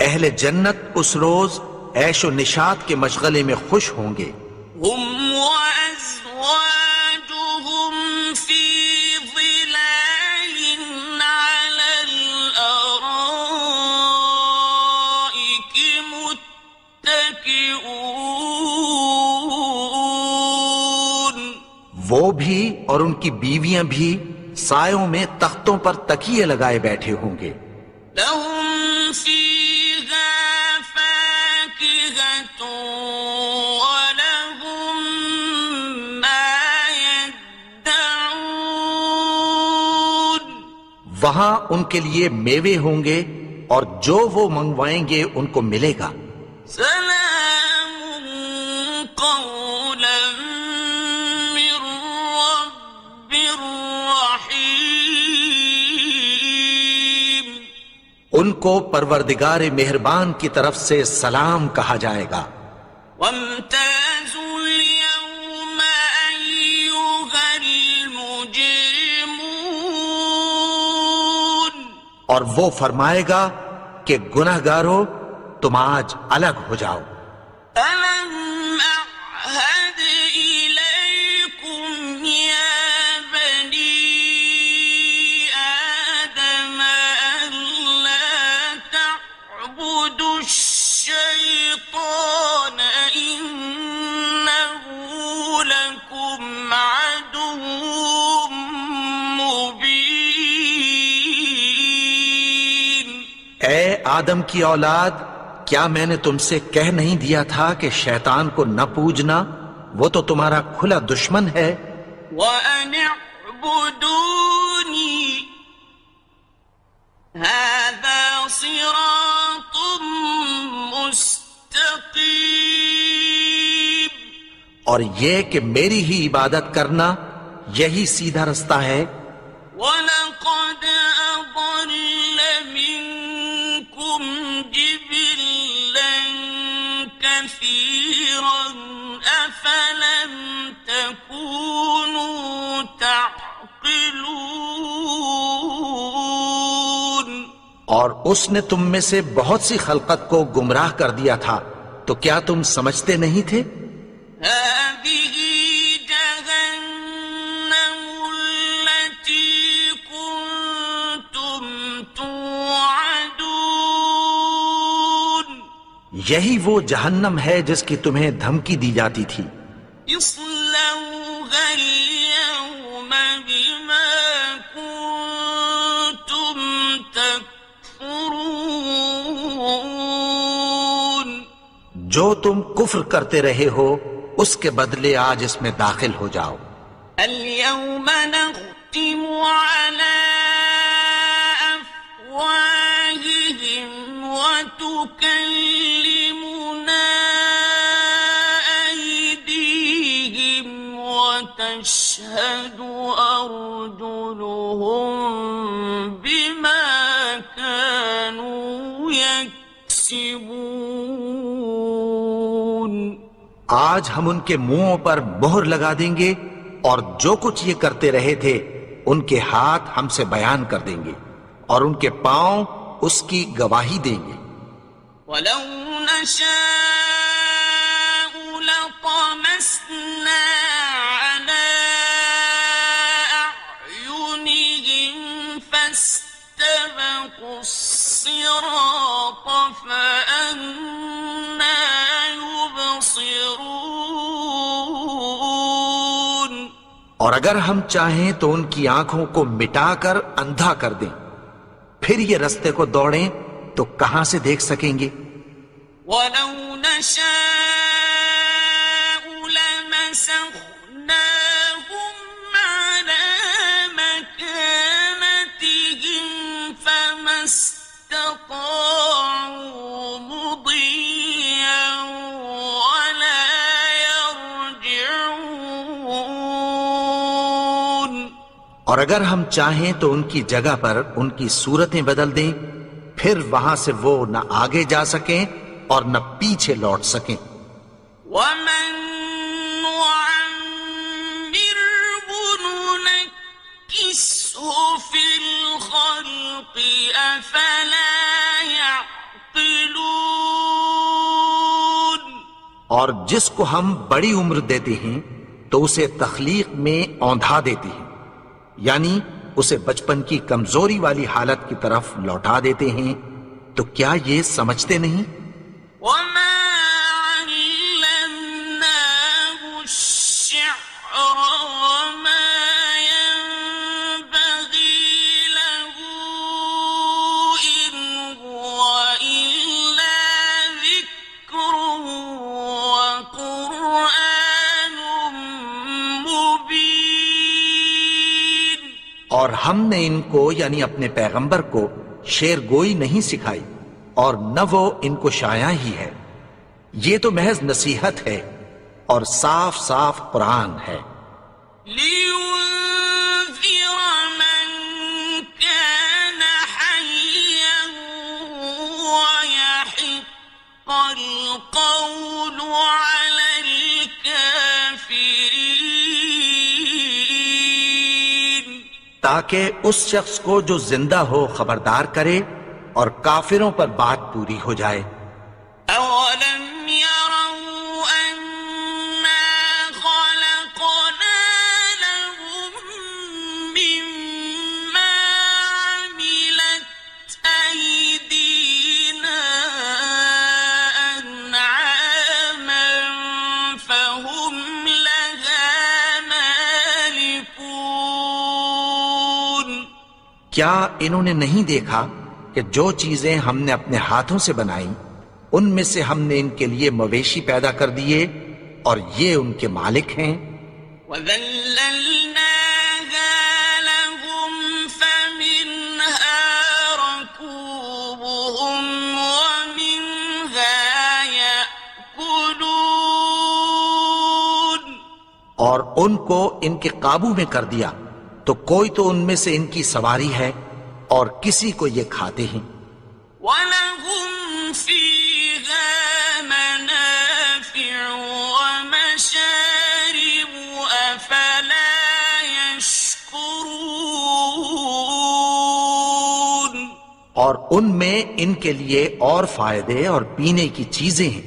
اہل جنت اس روز عیش و نشاط کے مشغلے میں خوش ہوں گے. هم وأزواجهم في ظلال على الأرائك متكئون. وہ بھی اور ان کی بیویاں بھی سایوں میں تختوں پر تکیے لگائے بیٹھے ہوں گے. لهم فيها فاكهة ولهم ما يدعون. وہاں ان کے لیے میوے ہوں گے اور جو وہ منگوائیں گے ان کو ملے گا. سلام قولا من رب رحيم. ان کو پروردگار مہربان کی طرف سے سلام کہا جائے گا. وامتازوا اليوم أيها المجرمون. اور وہ فرمائے گا کہ گناہگارو تم آج الگ ہو جاؤ. ألم أعهد إليكم يا بني آدم ألا تعبدوا الشيطان إنه لكم عدو مبين. اے آدم کی اولاد، کیا میں نے تم سے کہہ نہیں دیا تھا کہ شیطان کو نہ پوجنا؟ وہ تو تمہارا کھلا دشمن ہے. وأن اعبدوني هذا صراط اور یہ کہ میری ہی عبادت کرنا یہی سیدھا رستہ ہے۔ وَلَقَدْ أَضَلَّ مِنكُمْ جِبِلًّا كَثِيرًا أَفَلَمْ تَكُونُوا تَعْقِلُونَ۔ اور اس نے تم میں سے بہت سی خلقت کو گمراہ کر دیا تھا، تو کیا تم سمجھتے نہیں تھے؟ هذه جهنم التي كنتم توعدون۔ یہی وہ جہنم ہے جس کی تمہیں دھمکی دی جاتی تھی۔ اصلوها اليوم بما كنتم تكفرون۔ جو تم کفر کرتے رہے ہو اس کے بدلے آج اس میں داخل ہو جاؤ۔ اليوم نختم على أفواههم وتكلمنا أيديهم وتشهد أرجلهم بما كانوا يكسبون۔ آج ہم ان کے منہوں پر مہر لگا دیں گے اور جو کچھ یہ کرتے رہے تھے ان کے ہاتھ ہم سے بیان کر دیں گے اور ان کے پاؤں اس کی گواہی دیں گے۔ وَلَوْ نَشَاءُ لَطَمَسْنَا عَلَىٰ أَعْيُنِهِمْ فَاسْتَبَقُوا الصِّرَاطَ فَأَنَّىٰ يُبْصِرُونَ۔ اور اگر ہم چاہیں تو ان کی آنکھوں کو مٹا کر اندھا کر دیں، پھر یہ رستے کو دوڑیں تو کہاں سے دیکھ سکیں گے؟ وَلَوْ نَشَاءُ لَمَسَخْنَاهُمْ عَلَىٰ مَكَانَتِهِمْ فَمَا اسْتَطَاعُوا مُضِيًّا وَلَا يَرْجِعُونَ۔ اور اگر ہم چاہیں تو ان کی جگہ پر ان کی صورتیں بدل دیں، پھر وہاں سے وہ نہ آگے جا سکیں اور نہ پیچھے لوٹ سکیں۔ وَمَن نُّعَمِّرْهُ نُنَكِّسْهُ فِي الْخَلْقِ أَفَلَا يَعْقِلُونَ۔ اور جس کو ہم بڑی عمر دیتے ہیں تو اسے تخلیق میں اوندھا دیتے ہیں، یعنی اسے بچپن کی کمزوری والی حالت کی طرف لوٹا دیتے ہیں، تو کیا یہ سمجھتے نہیں؟ وَمَا عَلَّمْنَاهُ الشِّعْرَ وَمَا يَنبَغِي لَهُ إِنْ هُوَ إِلَّا ذِكْرٌ وَقُرْآنٌ مُبِينٌ۔ اور ہم نے ان کو یعنی اپنے پیغمبر کو شعر گوئی نہیں سکھائی اور نہ وہ ان کو شایع ہی ہے، یہ تو محض نصیحت ہے اور صاف صاف قرآن ہے۔ لِيُنذِرَ مَن كَانَ حَيًّا وَيَحِقَّ الْقَوْلُ عَلَى الْكَافِرِينَ۔ تاکہ اس شخص کو جو زندہ ہو خبردار کرے اور کافروں پر بات پوری ہو جائے۔ أَوَلَمْ يَرَوْا أَنَّا خَلَقْنَا لَهُم مِّمَّا عَمِلَتْ أَيْدِينَا أَنْعَامًا فَهُمْ لَهَا مَالِكُونَ۔ کیا انہوں نے نہیں دیکھا کہ جو چیزیں ہم نے اپنے ہاتھوں سے بنائیں ان میں سے ہم نے ان کے لیے مویشی پیدا کر دیے اور یہ ان کے مالک ہیں۔ وَذَلَّلْنَاهَا لَهُمْ فَمِنْهَا رَكُوبُهُمْ وَمِنْهَا يَأْكُلُونَ۔ اور ان کو ان کے قابو میں کر دیا تو کوئی تو ان میں سے ان کی سواری ہے اور کسی کو یہ کھاتے ہیں. وَلَهُمْ فِيهَا مَنَافِعُ وَمَشَارِبُ أَفَلَا يَشْكُرُونَ. اور ان میں ان کے لیے اور فائدے اور پینے کی چیزیں ہیں،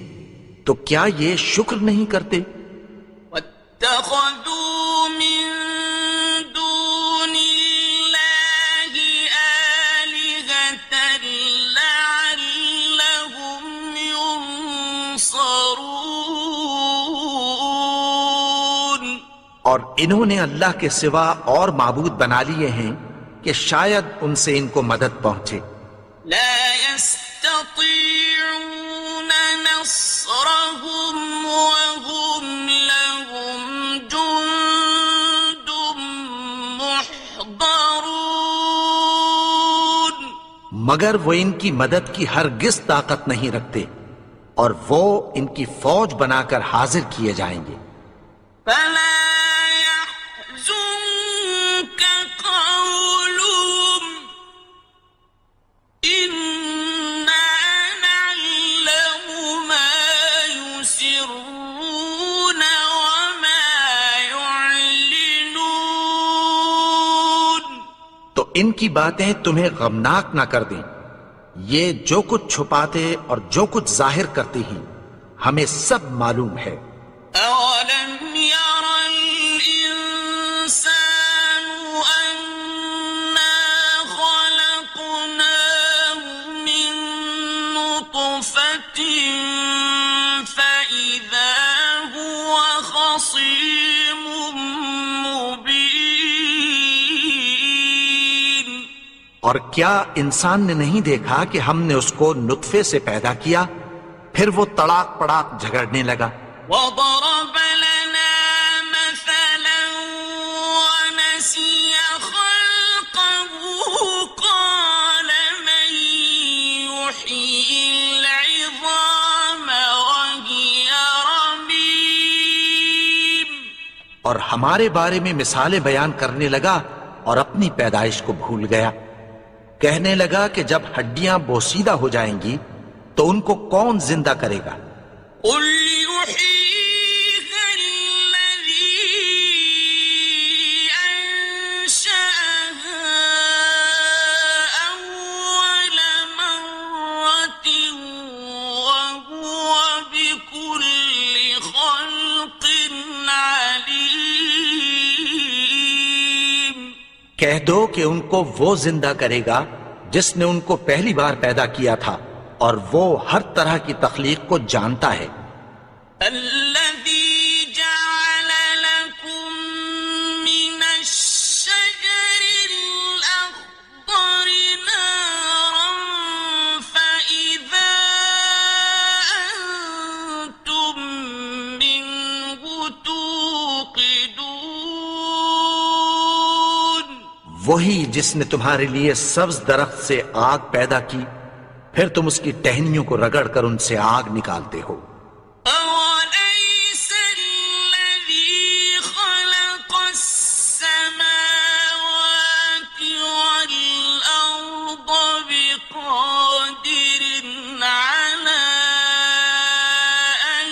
تو کیا یہ شکر نہیں کرتے؟ وَاتَّخَذُوا مِن دُونِ اللَّهِ آلِهَةً لَعَلَّهُمْ يُنصَرُونَ. اور انہوں نے اللہ کے سوا اور معبود بنا لیے ہیں کہ شاید ان سے ان کو مدد پہنچے. لا يستطيعون نصرهم وهم لهم جند محضرون. مگر وہ ان کی مدد کی ہرگز طاقت نہیں رکھتے اور وہ ان کی فوج بنا کر حاضر کیے جائیں گے. فلا يحزنك قولهم إنا نعلم ما يسرون وما يعلنون. تو ان کی باتیں تمہیں غمناک نہ کر دیں. یہ جو کچھ چھپاتے اور جو کچھ ظاہر کرتے ہیں ہمیں سب معلوم ہے. أولم ير الإنسان أنا خلقناه من نطفة فإذا هو خصيم مبين. اور کیا انسان نے نہیں دیکھا کہ ہم نے اس کو نطفے سے پیدا کیا، پھر وہ تڑاک پڑاک جھگڑنے لگا. وضرب لنا مثلا ونسي خلقه قال من يحيي العظام وهي رميم. اور ہمارے بارے میں مثالیں بیان کرنے لگا اور اپنی پیدائش کو بھول گیا. کہنے لگا کہ جب ہڈیاں بوسیدہ ہو جائیں گی تو ان کو کون زندہ کرے گا؟ قل يحييها الذي أنشأها أول مرة وهو بكل خلق عليم. کہہ دو کہ ان کو وہ زندہ کرے گا جس نے ان کو پہلی بار پیدا کیا تھا، اور وہ ہر طرح کی تخلیق کو جانتا ہے. الذي جعل لكم من الشجر الأخضر نارا فإذا أنتم منه توقدون. وہی جس نے تمہارے لیے سبز درخت سے آگ پیدا کی، پھر تم اس کی ٹہنیوں کو رگڑ کر ان سے آگ نکالتے ہو. أوليس الذي خلق السماوات والأرض بقادر على أن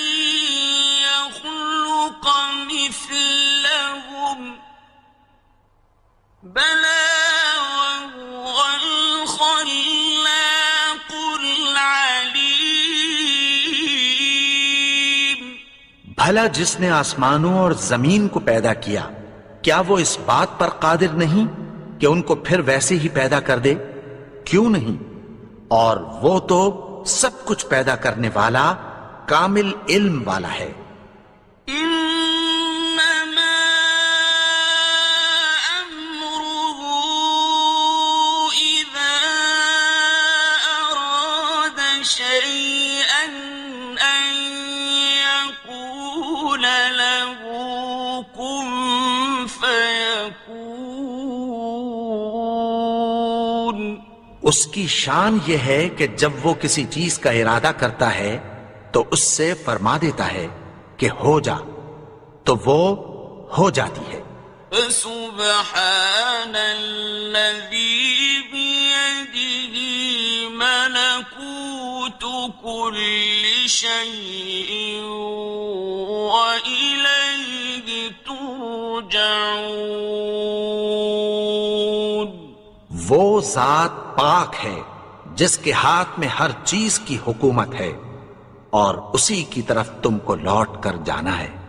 يخلق مثلهم بلى وهو الخلاق العليم. بھلا جس نے آسمانوں اور زمین کو پیدا کیا، کیا وہ اس بات پر قادر نہیں کہ ان کو پھر ویسے ہی پیدا کر دے؟ کیوں نہیں؟ اور وہ تو سب کچھ پیدا کرنے والا، کامل علم والا ہے. إنما أمره إذا أراد شيئا أن يقول له كن فيكون. اس کی شان یہ ہے کہ جب وہ کسی چیز کا ارادہ کرتا ہے تو اس سے فرما دیتا ہے کہ ہو جا، تو وہ ہو جاتی ہے۔ فسبحان الذي بيده ملكوت كل شيء وإليه ترجعون۔ وہ ذات پاک ہے جس کے ہاتھ میں ہر چیز کی حکومت ہے اور اسی کی طرف تم کو لوٹ کر جانا ہے۔